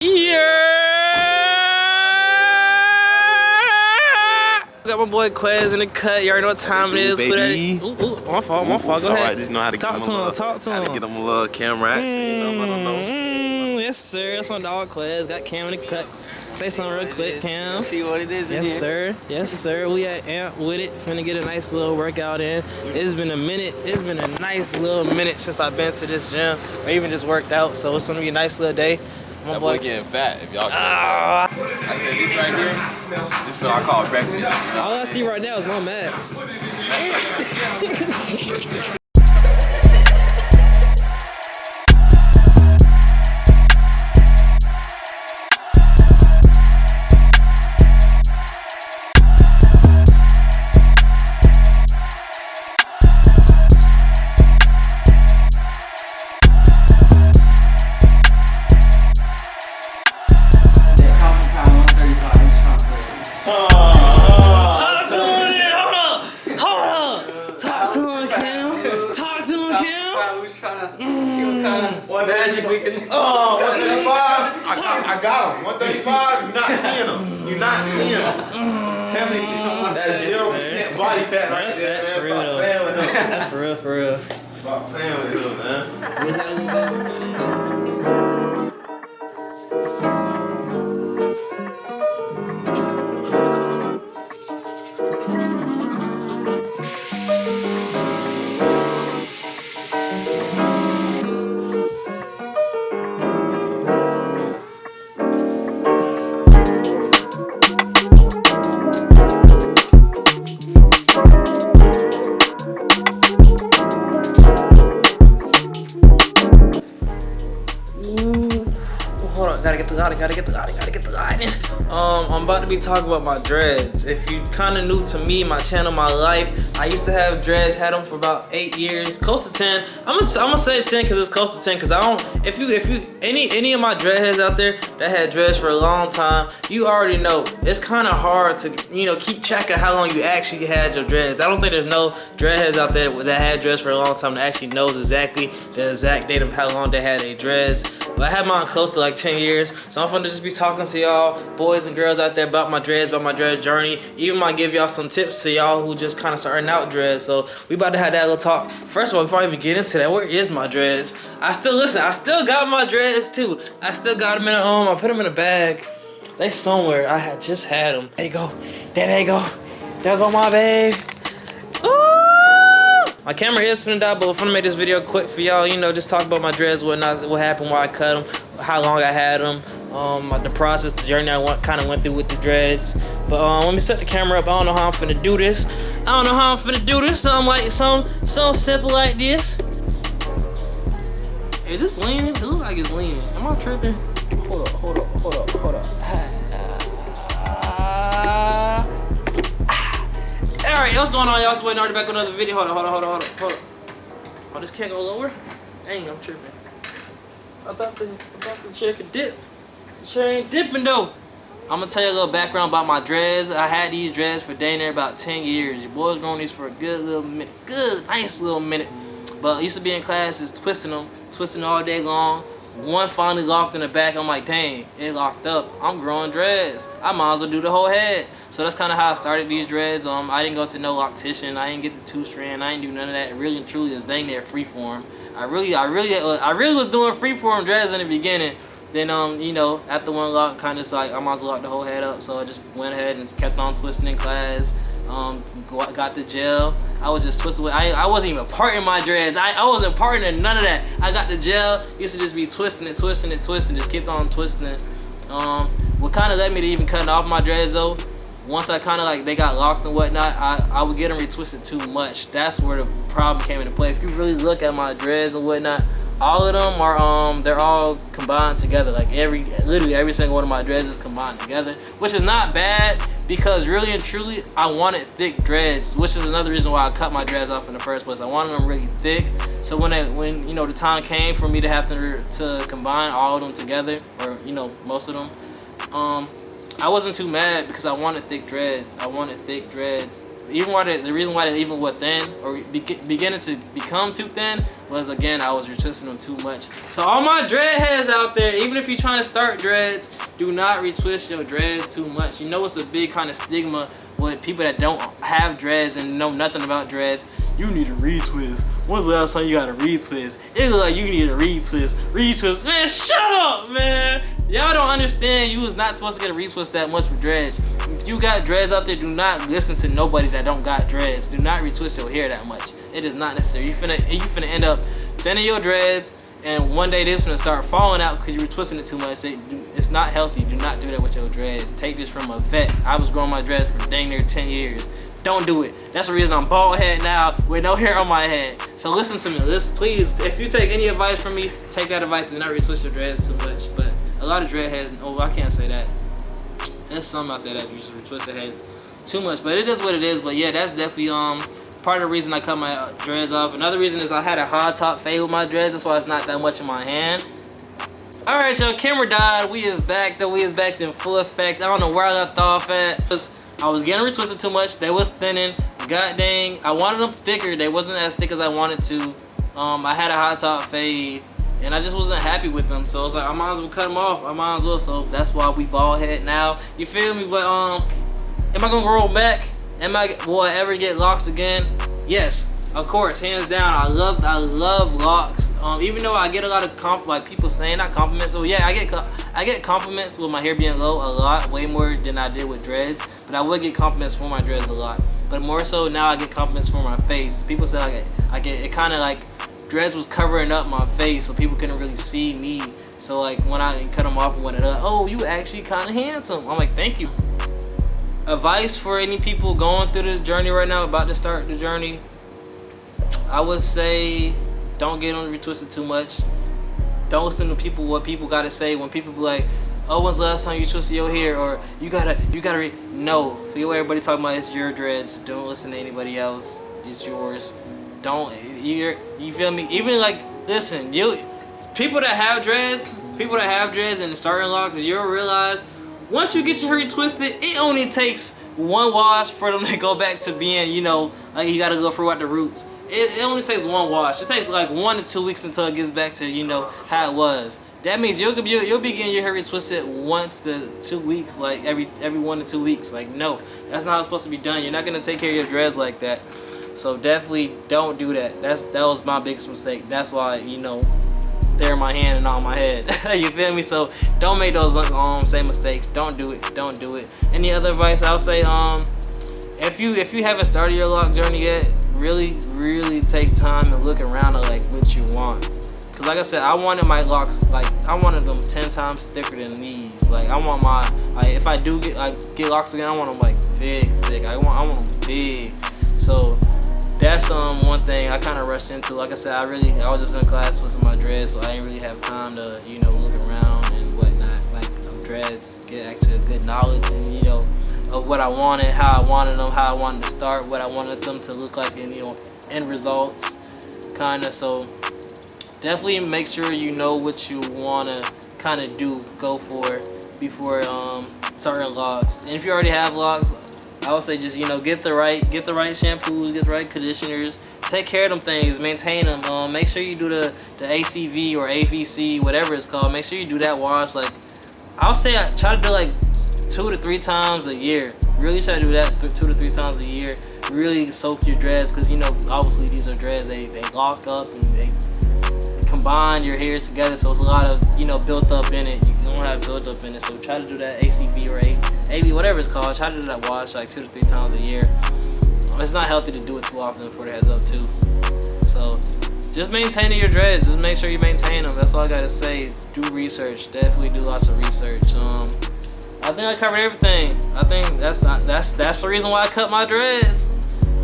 Yeah! Got my boy Quez in the cut. You already know what time it is. Baby. Ooh, my fault. Go ahead. Right. Just know how to Talk to him. How to get him a little camera action. You know, let him know. Yes, sir. That's my dog Quez. Got Cam in the cut. Say something real quick, Cam. See what it is. Yes, sir. Yes, sir. We at Amp with it. Finna get a nice little workout in. It's been a minute. It's been a nice little minute since I've been to this gym or even just worked out. So it's gonna be a nice little day. My boy getting fat, if y'all can't tell. I said this right here, this is what I call breakfast. All I see right now is my mats. I got him. 135. You're not seeing him. You're not seeing him. Tell me that's 0% body fat right there, man. Stop playing with him. That's for real, for real. Stop playing with him, man. Gotta get the light in. I'm about to be talking about my dreads. If you kind of new to me, my channel, my life, I used to have dreads, had them for about 8 years, close to 10. I'm gonna say 10 because it's close to 10 because I don't. If you any of my dreadheads out there that had dreads for a long time, you already know it's kind of hard to keep track of how long you actually had your dreads. I don't think there's no dreadheads out there that had dreads for a long time that actually knows exactly the exact date of how long they had their dreads. But I had mine close to like 10 years, so I'm gonna just be talking to y'all boys and girls out there about my dreads, about my dread journey. Even might give y'all some tips to y'all who just kind of starting out dreads. So we about to have that little talk. First of all, before I even get into that, where is my dreads? I still got my dreads too. I still got them in a I put them in a bag. They somewhere. I had just had them. There you go. There they go. There go my babe. Ooh! My camera is finna die, but I'm finna make this video quick for y'all. Just talk about my dreads, what happened, why I cut them, how long I had them, the process, the journey I kind of went through with the dreads. But let me set the camera up. I don't know how I'm finna do this. Something simple like this. Is this leaning? It looks like it's leaning. Am I tripping? Hold up. Alright, what's going on, y'all? So waiting already back with another video. Hold on. Oh, this can't go lower? Dang, I'm tripping. I thought the chair could dip. The chair ain't dipping though. I'm gonna tell you a little background about my dreads. I had these dreads for dang near about 10 years. Your boy's growing these for a good little minute. Nice little minute. But I used to be in classes twisting all day long. One finally locked in the back. I'm like, dang, it locked up. I'm growing dreads. I might as well do the whole head. So that's kind of how I started these dreads. I didn't go to no loctician. I didn't get the 2-strand. I didn't do none of that. It really and truly is dang near freeform. I really was doing freeform dreads in the beginning. Then after one lock, kind of just like I might as well lock the whole head up. So I just went ahead and kept on twisting in class. Got the gel. I was just twisting with. I wasn't even parting my dreads. I wasn't parting in none of that. I got the gel. Used to just be twisting it. Just kept on twisting it. What kind of led me to even cutting off my dreads though. Once I kind of like they got locked and whatnot, I would get them retwisted too much. That's where the problem came into play. If you really look at my dreads and whatnot, all of them are they're all combined together. Like literally every single one of my dreads is combined together, which is not bad because really and truly I wanted thick dreads, which is another reason why I cut my dreads off in the first place. I wanted them really thick, so when the time came for me to have to combine all of them together, or most of them, I wasn't too mad because I wanted thick dreads. the reason why they even were thin or beginning to become too thin was, again, I was retwisting them too much. So all my dread heads out there, even if you're trying to start dreads, do not retwist your dreads too much. You know it's a big kind of stigma with people that don't have dreads and know nothing about dreads. You need a retwist. When's the last time you got a retwist? It look like you need a retwist. Retwist, man, shut up, man. Y'all don't understand you was not supposed to get a retwist that much for dreads. If you got dreads out there, do not listen to nobody that don't got dreads. Do not retwist your hair that much. It is not necessary. You finna end up thinning your dreads, and one day this finna start falling out because you were twisting it too much. It's not healthy. Do not do that with your dreads. Take this from a vet. I was growing my dreads for dang near 10 years. Don't do it. That's the reason I'm bald head now with no hair on my head. So listen to me. Please, if you take any advice from me, take that advice. Do not retwist your dreads too much. But a lot of dread heads, oh, I can't say that. There's some out there that usually retwist their head too much, but it is what it is. But yeah, that's definitely part of the reason I cut my dreads off. Another reason is I had a hard top fade with my dreads. That's why it's not that much in my hand. All right, y'all, camera died. We is back though. We is back in full effect. I don't know where I left off at. I was getting retwisted too much. They was thinning. God dang, I wanted them thicker. They wasn't as thick as I wanted to. I had a hot top fade, and I just wasn't happy with them. So I was like, I might as well cut them off. I might as well. So that's why we bald head now. You feel me? But am I gonna grow back? Will I ever get locks again? Yes, of course, hands down. I love locks. Even though I get a lot of like people saying, not compliments. So yeah, I get compliments with my hair being low a lot, way more than I did with dreads. But I would get compliments for my dreads a lot. But more so now I get compliments for my face. People say I get it kind of like dreads was covering up my face, so people couldn't really see me. So like when I cut them off and went, oh, you actually kind of handsome. I'm like, thank you. Advice for any people going through the journey right now, about to start the journey, I would say don't get on retwisted too much. Don't listen to what people gotta say. When people be like, oh, when's the last time you twisted your hair? Or you gotta no. Feel what everybody talking about, it's your dreads. Don't listen to anybody else. It's yours. Don't, you feel me? Even like, listen, people that have dreads and starting locks, you'll realize once you get your hair twisted, it only takes one wash for them to go back to being, you know, like you gotta go through out the roots. It only takes one wash. It takes like 1 to 2 weeks until it gets back to, you know, how it was. That means you'll be getting your hair twisted once to 2 weeks, like every 1 to 2 weeks. Like, no, that's not how it's supposed to be done. You're not gonna take care of your dreads like that. So definitely don't do that. That was my biggest mistake. That's why, you know, they're in my hand and not on my head. You feel me? So don't make those same mistakes. Don't do it. Don't do it. Any other advice? I'll say if you haven't started your lock journey yet, really take time and look around at like what you want. Cause like I said, I wanted my locks, like I wanted them 10 times thicker than these. Like I want my, like if I do get locks again, I want them like big, thick. I want them big. So that's one thing I kind of rushed into. Like I said, I was just in class with my dreads, so I didn't really have time to, you know, look around and whatnot. Like dreads, get actually a good knowledge and, you know, of what I wanted, how I wanted them, how I wanted to start, what I wanted them to look like, and, you know, end results, kind of. So definitely make sure you know what you want to kind of go for before starting locks. And if you already have locks, I would say just, you know, get the right shampoos, get the right conditioners, take care of them things, maintain them. Make sure you do the ACV or AVC, whatever it's called. Make sure you do that wash. Like I would say, I try to do like 2 to 3 times a year. Really try to do that 2 to 3 times a year. Really soak your dreads, because, you know, obviously these are dreads. They lock up and they combine your hair together, so it's a lot of, you know, built up in it. You don't have built up in it, so try to do that ACV or AV, whatever it's called. Try to do that wash like 2 to 3 times a year. It's not healthy to do it too often for the heads up too. So just maintaining your dreads, just make sure you maintain them. That's all I gotta say. Do research, definitely do lots of research. I think I covered everything. I think that's the reason why I cut my dreads.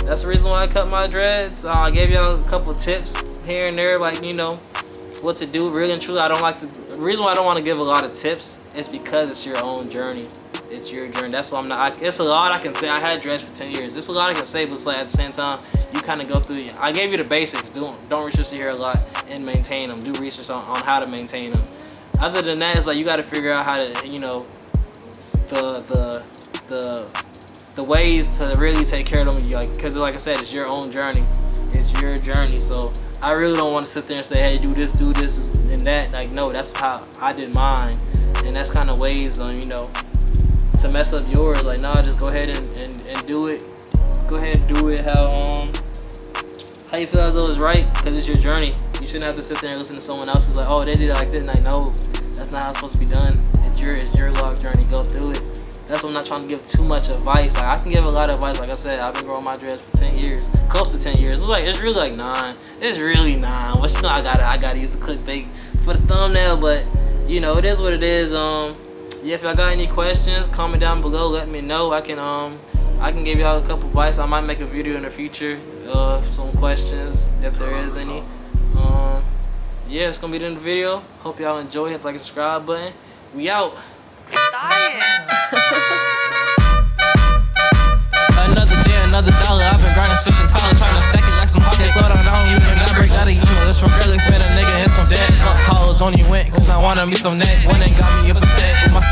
That's the reason why I cut my dreads. I gave y'all a couple tips here and there, like, you know, what to do. Really and truly, the reason why I don't want to give a lot of tips is because it's your own journey. It's your journey. That's why I'm not. It's a lot I can say. I had dreads for 10 years. There's a lot I can say, but it's like at the same time, you kind of go through it. I gave you the basics. Don't retwist your hair a lot and maintain them. Do research on how to maintain them. Other than that, it's like you got to figure out how to, you know, the the ways to really take care of them, like, because like I said, it's your own journey. It's your journey. So I really don't want to sit there and say, hey, do this, and that. Like, no, that's how I did mine. And that's kind of ways on, you know, to mess up yours. Like, nah, just go ahead and do it. Go ahead and do it how you feel as though it's right, because it's your journey. You shouldn't have to sit there and listen to someone else who's like, oh, they did it like this. And like, no, that's not how it's supposed to be done. It's your log journey. Go through it. That's why I'm not trying to give too much advice. Like, I can give a lot of advice. Like I said, I've been growing my dreads for 10 years, close to 10 years. It's really like 9. It's really 9. But you know, I gotta use the clickbait for the thumbnail. But you know, it is what it is. Yeah, if y'all got any questions, comment down below. Let me know. I can give y'all a couple advice. I might make a video in the future of some questions if there is any. Yeah, it's gonna be the end of the video. Hope y'all enjoy. Hit the like and subscribe button. We out. Another day, another dollar. I've been grinding since I'm taller, trying to stack it like some hawkins. Slow down, I don't even got breaks out of email. It's from Girl, expand a nigga and some debt. Fuck college, only went cause I wanna meet some neck. One ain't got me a protect with my